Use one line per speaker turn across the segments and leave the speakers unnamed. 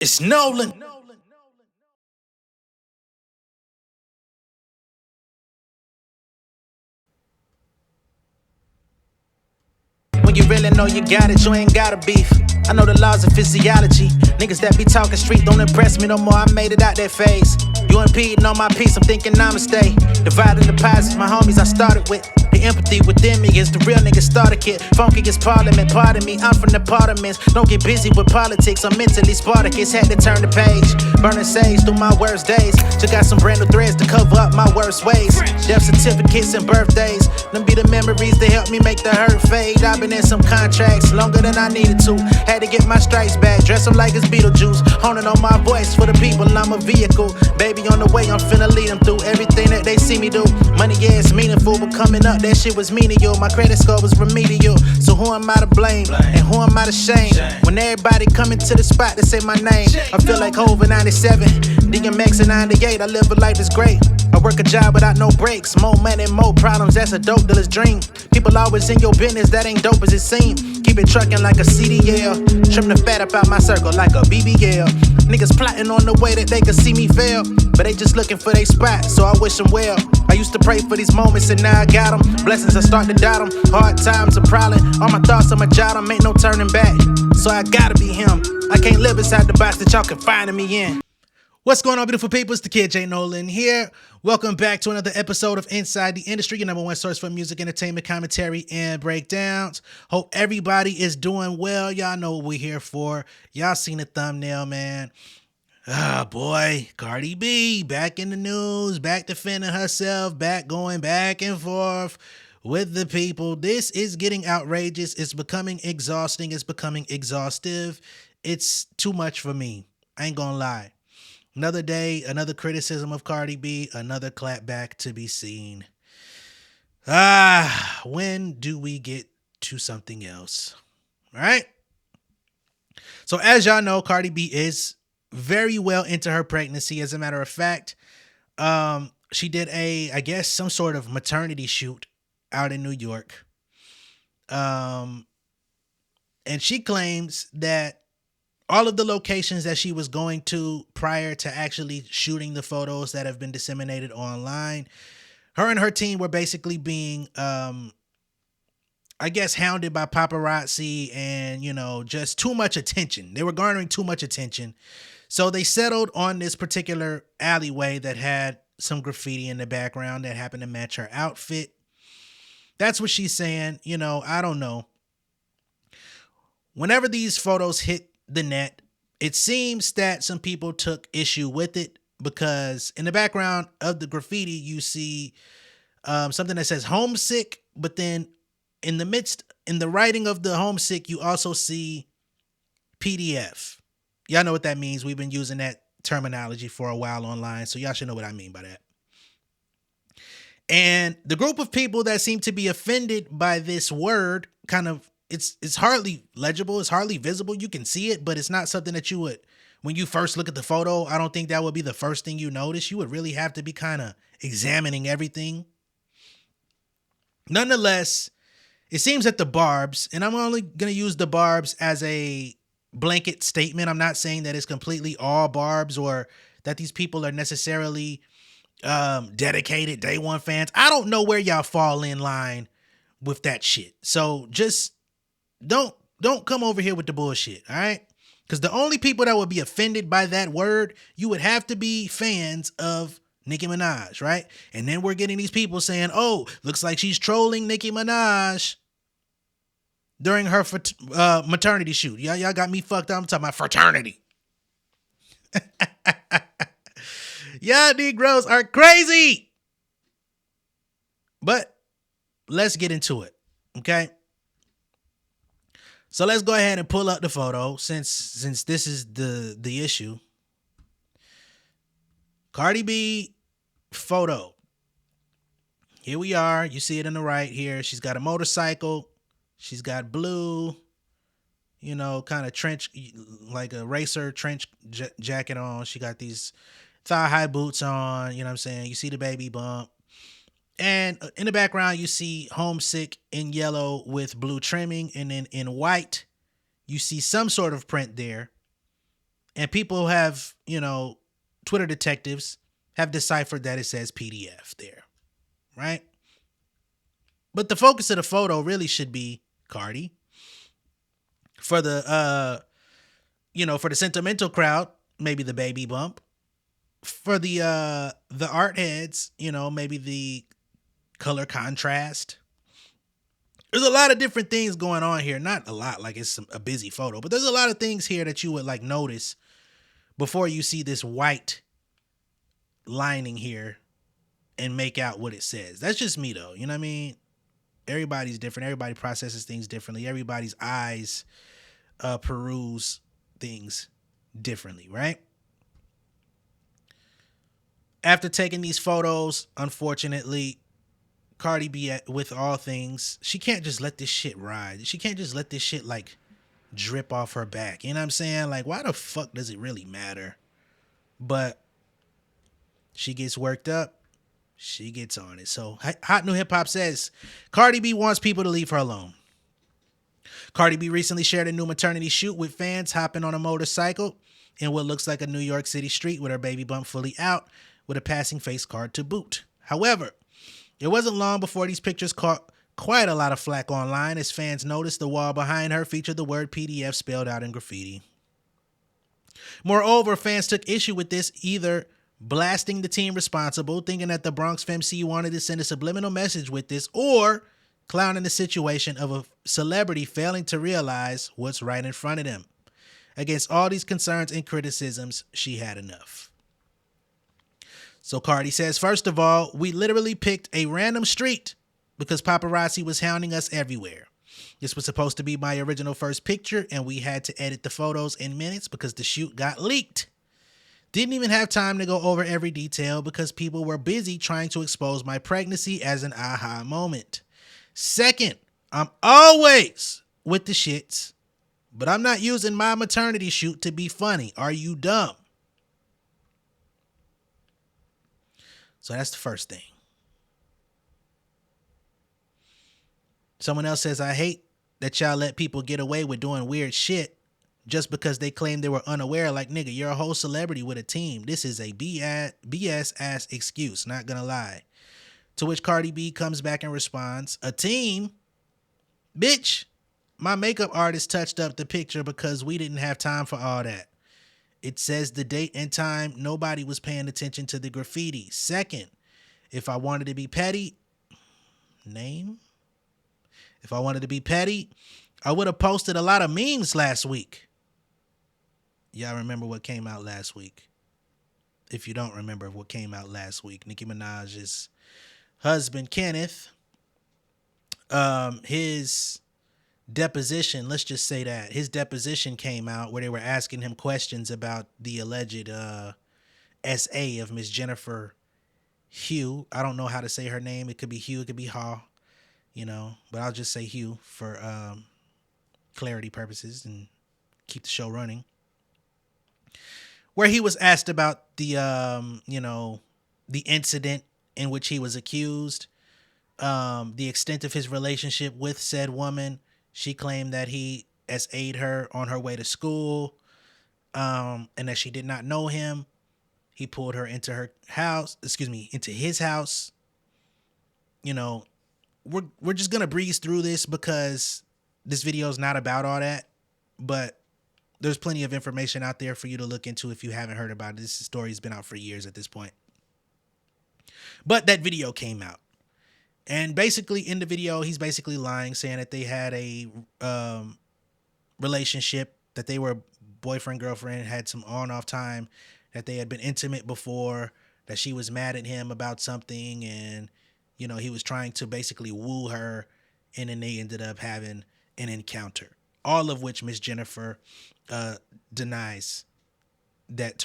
It's Nolan. When you really know you got it, you ain't gotta beef. I know the laws of physiology. Niggas that be talking street don't impress me no more. I made it out that phase. You impeding on my peace, I'm thinking I'ma stay. Dividing the pies with my homies I started with. The empathy within me is the real nigga starter kit. Funky is parliament, pardon me, I'm from the parliaments. Don't get busy with politics, I'm mentally Spartacus. Had to turn the page, burning sage through my worst days. Just got some brand new threads to cover up my worst ways. Death certificates and birthdays, them be the memories that help me make the hurt fade. I've been in some contracts longer than I needed to. Had to get my stripes back, dress them like it's Beetlejuice. Honing on my voice for the people, I'm a vehicle. Baby on the way, I'm finna lead them through everything that they see me do. Money, yeah, it's meaningful, but coming up, that shit was menial. My credit score was remedial. So who am I to blame? And who am I to shame? When everybody coming to the spot to say my name, I feel like Hov in 97, DMX in 98. I live a life that's great. I work a job without no breaks. More money, more problems, that's a dope dealer's dream. People always in your business, that ain't dope as it seems. Keep it trucking like a CDL. Trim the fat up out my circle like a BBL. Niggas plotting on the way that they can see me fail, but they just looking for their spot, so I wish them well. I used to pray for these moments and now I got them. Blessings, I start to doubt them. Hard times are prowling. All my thoughts, I'ma jot them. Ain't no turning back, so I gotta be him. I can't live inside the box that y'all confining me in. What's going on, beautiful people? It's the kid J Nolan here. Welcome back to another episode of Inside the Industry, your number one source for music, entertainment, commentary, and breakdowns. Hope everybody is doing well. Y'all know what we're here for. Y'all seen the thumbnail, man. Ah, boy, Cardi B back in the news, back defending herself, back going back and forth with the people. This is getting outrageous. It's becoming exhausting. It's becoming exhaustive. It's too much for me. I ain't gonna lie. Another day, another criticism of Cardi B, another clapback to be seen. When do we get to something else? All right. So as y'all know, Cardi B is very well into her pregnancy. As a matter of fact, she did I guess, some sort of maternity shoot out in New York. And she claims that all of the locations that she was going to prior to actually shooting the photos that have been disseminated online, her and her team were basically being, I guess, hounded by paparazzi and, just too much attention. They were garnering too much attention. So they settled on this particular alleyway that had some graffiti in the background that happened to match her outfit. That's what she's saying. I don't know. Whenever these photos hit the net, it seems that some people took issue with it because in the background of the graffiti, you see something that says homesick, but then in the writing of the homesick, you also see PDF. Y'all know what that means. We've been using that terminology for a while online, so y'all should know what I mean by that. And the group of people that seem to be offended by this word it's hardly legible. It's hardly visible. You can see it, but it's not something that you would, when you first look at the photo, I don't think that would be the first thing you notice. You would really have to be kind of examining everything. Nonetheless, it seems that the barbs, and I'm only going to use the barbs as a blanket statement. I'm not saying that it's completely all barbs or that these people are necessarily dedicated day one fans. I don't know where y'all fall in line with that shit. So just don't come over here with the bullshit, all right? Because the only people that would be offended by that word, you would have to be fans of Nicki Minaj, right? And then we're getting these people saying, oh, looks like she's trolling Nicki Minaj during her maternity shoot. Y'all got me fucked up. I'm talking about fraternity. Y'all Negroes are crazy. But let's get into it, okay? So let's go ahead and pull up the photo since this is the issue. Cardi B photo. Here we are. You see it on the right here. She's got a motorcycle. She's got blue, kind of trench, like a racer trench jacket on. She got these thigh-high boots on. You know what I'm saying? You see the baby bump. And in the background, you see homesick in yellow with blue trimming. And then in white, you see some sort of print there. And people have, Twitter detectives have deciphered that it says PDF there, right? But the focus of the photo really should be Cardi. For the for the sentimental crowd, maybe the baby bump. For the art heads, maybe the color contrast. There's a lot of different things going on here. Not a lot, like it's a busy photo, but there's a lot of things here that you would like notice before you see this white lining here and make out what it says. That's just me though. You know what I mean? Everybody's different. Everybody processes things differently. Everybody's eyes peruse things differently, right? After taking these photos, unfortunately, Cardi B, with all things, she can't just let this shit ride. She can't just let this shit like drip off her back. You know what I'm saying? Like, why the fuck does it really matter? But she gets worked up. She gets on it. So Hot New Hip Hop says Cardi B wants people to leave her alone. Cardi B recently shared a new maternity shoot with fans hopping on a motorcycle in what looks like a New York City street with her baby bump fully out with a passing face card to boot. However, it wasn't long before these pictures caught quite a lot of flack online as fans noticed the wall behind her featured the word PDF spelled out in graffiti. Moreover, fans took issue with this, either blasting the team responsible, thinking that the Bronx FMC wanted to send a subliminal message with this, or clowning the situation of a celebrity failing to realize what's right in front of them. Against all these concerns and criticisms, she had enough. So Cardi says, first of all, we literally picked a random street because paparazzi was hounding us everywhere. This was supposed to be my original first picture, and we had to edit the photos in minutes because the shoot got leaked. Didn't even have time to go over every detail because people were busy trying to expose my pregnancy as an aha moment. Second, I'm always with the shits, but I'm not using my maternity shoot to be funny. Are you dumb? So that's the first thing. Someone else says, I hate that y'all let people get away with doing weird shit just because they claim they were unaware. Like, nigga, you're a whole celebrity with a team. This is a BS ass excuse, not gonna lie. To which Cardi B comes back and responds, a team? Bitch, my makeup artist touched up the picture because we didn't have time for all that. It says the date and time. Nobody was paying attention to the graffiti. Second, if I wanted to be petty, If I wanted to be petty, I would have posted a lot of memes last week. Y'all remember what came out last week? If you don't remember what came out last week, Nicki Minaj's husband, Kenneth, his deposition, let's just say that, his deposition came out where they were asking him questions about the alleged SA of Miss Jennifer Hugh. I don't know how to say her name. It could be Hugh, it could be Haw, but I'll just say Hugh for clarity purposes and keep the show running. Where he was asked about the incident in which he was accused, the extent of his relationship with said woman. She claimed that he SA'd her on her way to school, and that she did not know him. He pulled her into into his house. We're just gonna breeze through this because this video is not about all that, but there's plenty of information out there for you to look into if you haven't heard about it. This story's been out for years at this point. But that video came out. And basically in the video, he's basically lying, saying that they had a relationship, that they were boyfriend, girlfriend, had some on-off time, that they had been intimate before, that she was mad at him about something, and, he was trying to basically woo her, and then they ended up having an encounter. All of which Miss Jennifer denies that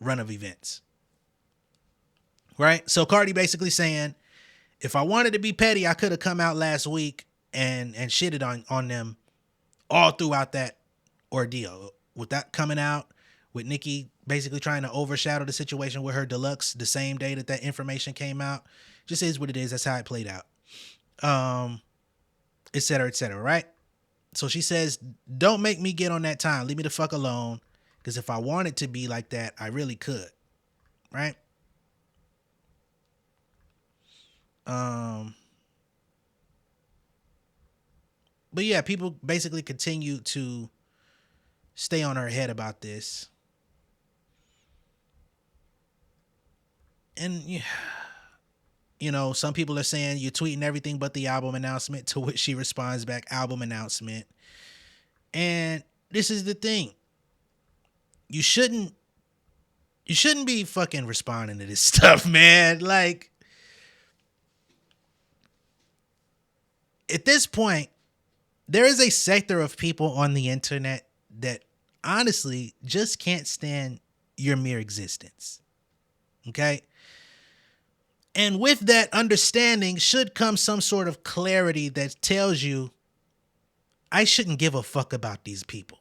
run of events. Right? So Cardi basically saying, if I wanted to be petty, I could have come out last week and shitted on them all throughout that ordeal. With that coming out, with Nicki basically trying to overshadow the situation with her deluxe the same day that information came out. Just is what it is. That's how it played out. Et cetera, right? So she says, don't make me get on that time. Leave me the fuck alone. Because if I wanted to be like that, I really could. Right? But yeah, people basically continue to stay on her head about this. And yeah, you know, some people are saying you're tweeting everything but the album announcement, to which she responds back, album announcement. And this is the thing. You shouldn't be fucking responding to this stuff, man. Like, at this point, there is a sector of people on the internet that honestly just can't stand your mere existence. Okay? And with that understanding should come some sort of clarity that tells you, I shouldn't give a fuck about these people.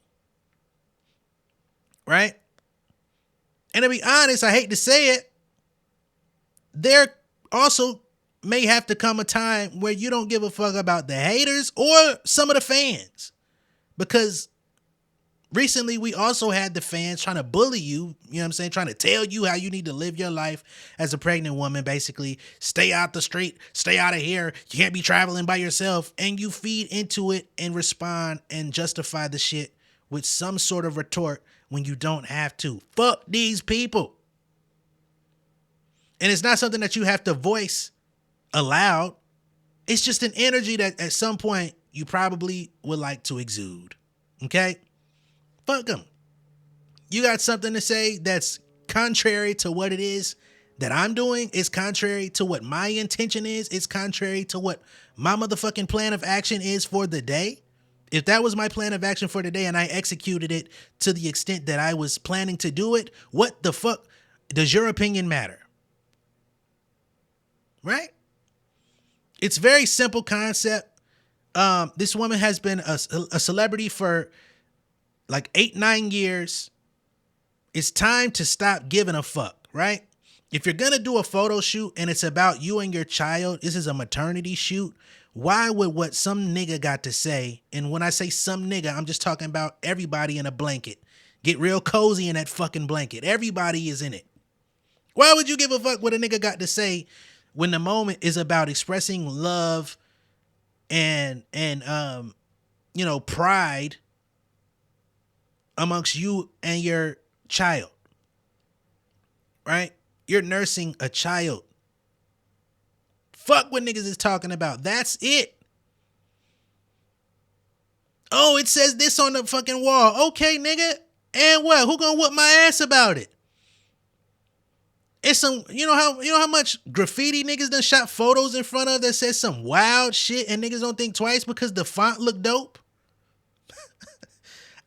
Right? And to be honest, I hate to say it, there also may have to come a time where you don't give a fuck about the haters or some of the fans. Because recently we also had the fans trying to bully you, you know what I'm saying, trying to tell you how you need to live your life as a pregnant woman, basically. Stay out the street, stay out of here, you can't be traveling by yourself. And you feed into it and respond and justify the shit with some sort of retort when you don't have to. Fuck these people. And it's not something that you have to voice aloud. It's just an energy that at some point you probably would like to exude. Okay? Fuck them. You got something to say that's contrary to what it is that I'm doing. It's contrary to what my intention is. It's contrary to what my motherfucking plan of action is for the day. If that was my plan of action for the day and I executed it to the extent that I was planning to do it, what the fuck does your opinion matter? Right? It's very simple concept. This woman has been a celebrity for like 8-9 years. It's time to stop giving a fuck, right? If you're going to do a photo shoot and it's about you and your child, this is a maternity shoot. Why would what some nigga got to say, and when I say some nigga, I'm just talking about everybody in a blanket. Get real cozy in that fucking blanket. Everybody is in it. Why would you give a fuck what a nigga got to say when the moment is about expressing love and you know, pride amongst you and your child, right? You're nursing a child. Fuck what niggas is talking about. That's it. Oh, it says this on the fucking wall. Okay, nigga. And what? Who gonna whoop my ass about it? It's some, you know how much graffiti niggas done shot photos in front of that says some wild shit and niggas don't think twice because the font look dope?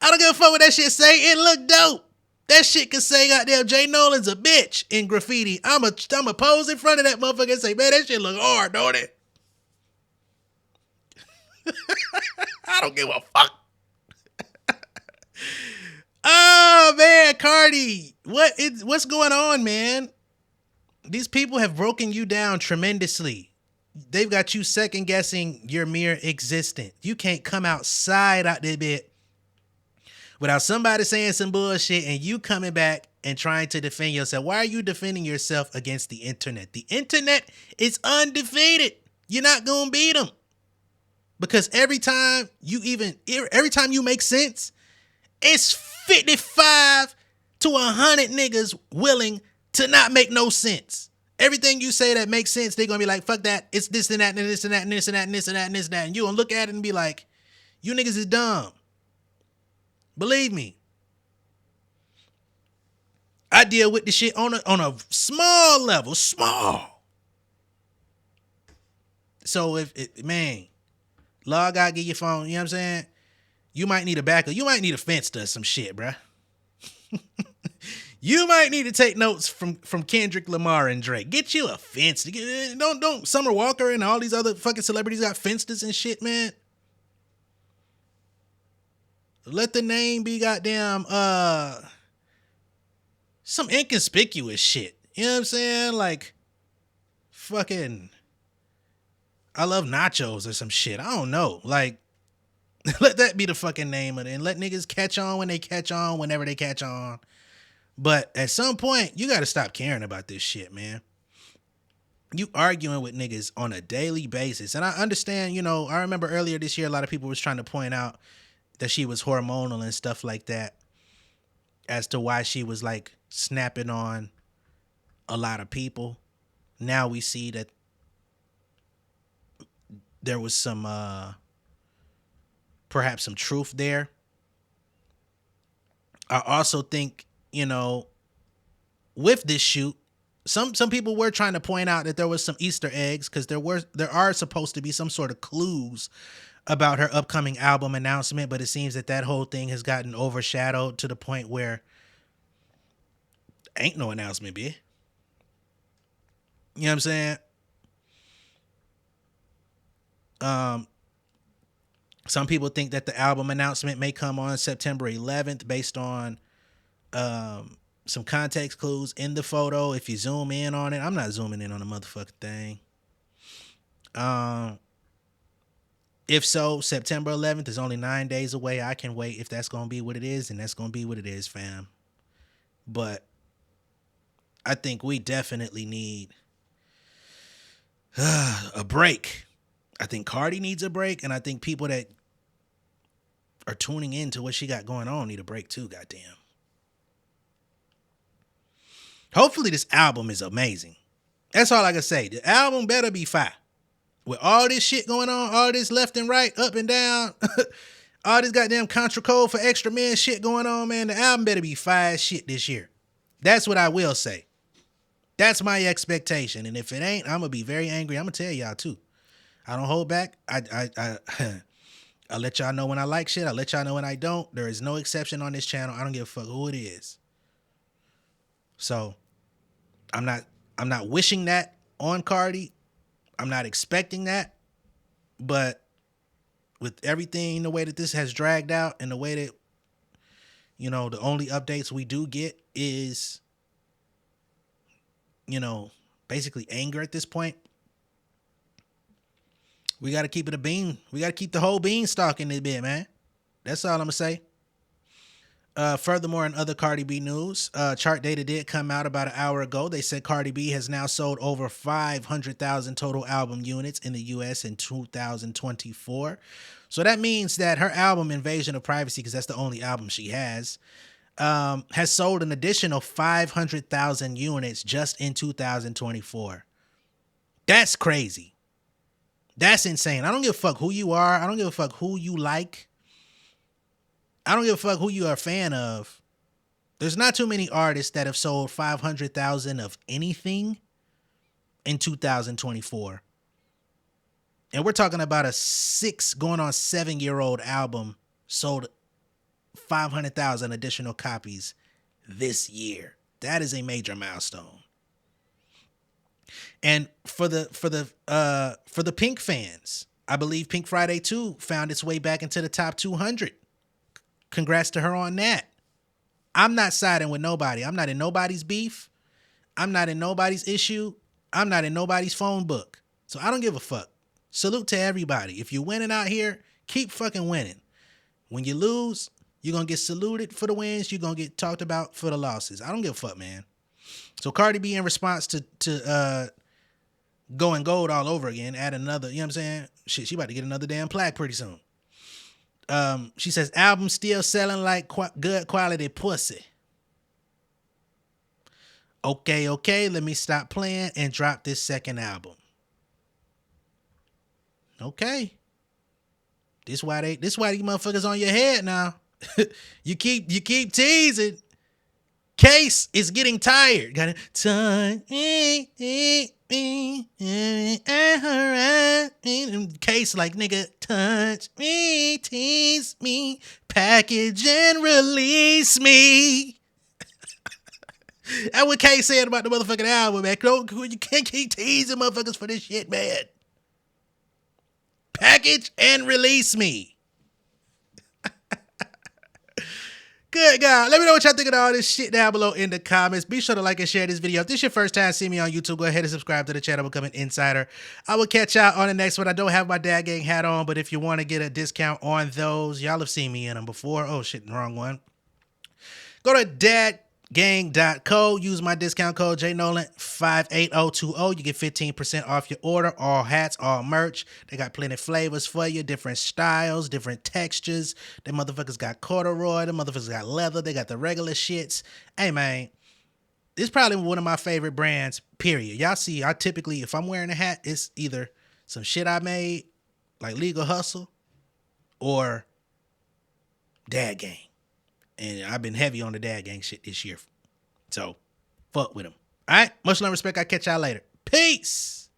I don't give a fuck what that shit say. It look dope. That shit could say goddamn J Nolan's a bitch in graffiti. I'ma pose in front of that motherfucker and say, man, that shit look hard, don't it? I don't give a fuck. Oh man, Cardi, what's going on, man? These people have broken you down tremendously. They've got you second guessing your mere existence. You can't come outside out there bit without somebody saying some bullshit and you coming back and trying to defend yourself. Why are you defending yourself against the internet? The internet is undefeated. You're not gonna beat them. Because every time you make sense, it's 55 to 100 niggas willing to not make no sense. Everything you say that makes sense, they're going to be like, fuck that. It's this and that and this and that and this and that and this and that and this and that. And you going to look at it and be like, you niggas is dumb. Believe me. I deal with this shit on a small level. Small. So man, log out, get your phone, you know what I'm saying? You might need a backup. You might need a fence to some shit, bruh. You might need to take notes from Kendrick Lamar and Drake. Get you a fence. Don't Summer Walker and all these other fucking celebrities got fences and shit, man. Let the name be goddamn some inconspicuous shit. You know what I'm saying? Like fucking I love nachos or some shit. I don't know. Like Let that be the fucking name of it. And let niggas catch on when they catch on, whenever they catch on. But at some point, you got to stop caring about this shit, man. You arguing with niggas on a daily basis. And I understand, I remember earlier this year, a lot of people was trying to point out that she was hormonal and stuff like that as to why she was like snapping on a lot of people. Now we see that there was some, perhaps some truth there. I also think, with this shoot, some people were trying to point out that there was some Easter eggs because there are supposed to be some sort of clues about her upcoming album announcement, but it seems that whole thing has gotten overshadowed to the point where ain't no announcement, bitch. You know what I'm saying? Some people think that the album announcement may come on September 11th based on some context clues in the photo. If you zoom in on it, I'm not zooming in on the motherfucking thing. If so, September 11th is only 9 days away. I can wait. If that's going to be what it is, and that's going to be what it is, fam. But I think we definitely need a break. I think Cardi needs a break, and I think people that are tuning into what she got going on need a break too, goddamn. Hopefully this album is amazing. That's all I can say. The album better be fire. With all this shit going on, all this left and right, up and down, all this goddamn Contra Code for Extra Men shit going on, man, the album better be fire as shit this year. That's what I will say. That's my expectation. And if it ain't, I'm going to be very angry. I'm going to tell y'all too. I don't hold back. I let y'all know when I like shit. I let y'all know when I don't. There is no exception on this channel. I don't give a fuck who it is. So I'm not wishing that on Cardi. I'm not expecting that. But with everything, the way that this has dragged out and the way that, the only updates we do get is, basically anger at this point. We got to keep it a bean. We got to keep the whole beanstalk in this bit, man. That's all I'm going to say. Furthermore, in other Cardi B news, chart data did come out about an hour ago. They said Cardi B has now sold over 500,000 total album units in the U.S. in 2024. So that means that her album, Invasion of Privacy, because that's the only album she has sold an additional 500,000 units just in 2024. That's crazy. That's insane. I don't give a fuck who you are. I don't give a fuck who you like. I don't give a fuck who you are a fan of. There's not too many artists that have sold 500,000 of anything in 2024. And we're talking about a 6 going on 7-year-old album sold 500,000 additional copies this year. That is a major milestone. And for the Pink fans, I believe Pink Friday 2 found its way back into the top 200. Congrats to her on that. I'm not siding with nobody. I'm not in nobody's beef. I'm not in nobody's issue. I'm not in nobody's phone book. So I don't give a fuck. Salute to everybody. If you're winning out here, keep fucking winning. When you lose, you're going to get saluted for the wins. You're going to get talked about for the losses. I don't give a fuck, man. So Cardi B, in response to going gold all over again, add another, you know what I'm saying? Shit, she about to get another damn plaque pretty soon. She says, album still selling like good quality pussy. Okay, let me stop playing and drop this second album. Okay. This why these motherfuckers on your head now. You keep teasing. Case is getting tired. Gotta touch me. Case like, nigga, touch me, tease me, package and release me. That's what Case said about the motherfucking album, man. You can't keep teasing motherfuckers for this shit, man. Package and release me. Good God. Let me know what y'all think of all this shit down below in the comments. Be sure to like and share this video. If this is your first time seeing me on YouTube, go ahead and subscribe to the channel. Become an insider. I will catch y'all on the next one. I don't have my Dad Gang hat on, but if you want to get a discount on those, y'all have seen me in them before. Oh shit, wrong one. Go to dadgang.co. Use my discount code J Nolan 58020. You get 15% off your order. All hats, all merch. They got plenty of flavors for you, different styles, different textures. Them motherfuckers got corduroy. Them motherfuckers got leather. They got the regular shits. Hey man, this is probably one of my favorite brands, period. Y'all see, I typically, if I'm wearing a hat, it's either some shit I made, like Legal Hustle, or Dad Gang. And I've been heavy on the Dad Gang shit this year. So, fuck with them. All right? Much love and respect. I'll catch y'all later. Peace.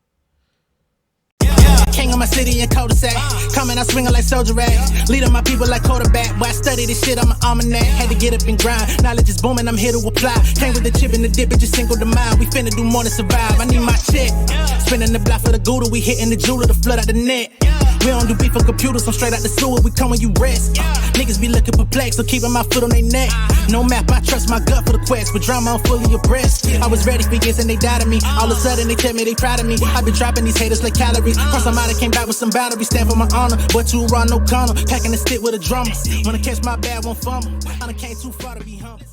King of my city and cul-de-sac. Coming out swinging like soldier rag. Leading my people like quarterback. Boy, I study this shit, I'm an almanac. Had to get up and grind. Knowledge is booming, I'm here to apply. Came with the chip and the dip, it just single the mind. We finna do more than survive. I need my check. Spinning the block for the Gouda. We hitting the jeweler to flood out the net. We don't do beef for computers, I'm straight out the sewer. We come when you rest. Niggas be looking perplexed, so keeping my foot on their neck. No map, I trust my gut for the quest. With drama, I'm fully abreast. I was ready for years and they doubted me. All of a sudden they tell me they proud of me. I been dropping these haters like calories. Cross them out, I came back with some boundaries. Stand for my honor, but too raw, no corner. Packing the stick with a drummer. Wanna catch my bad, won't fumble. I done came too far to be humble.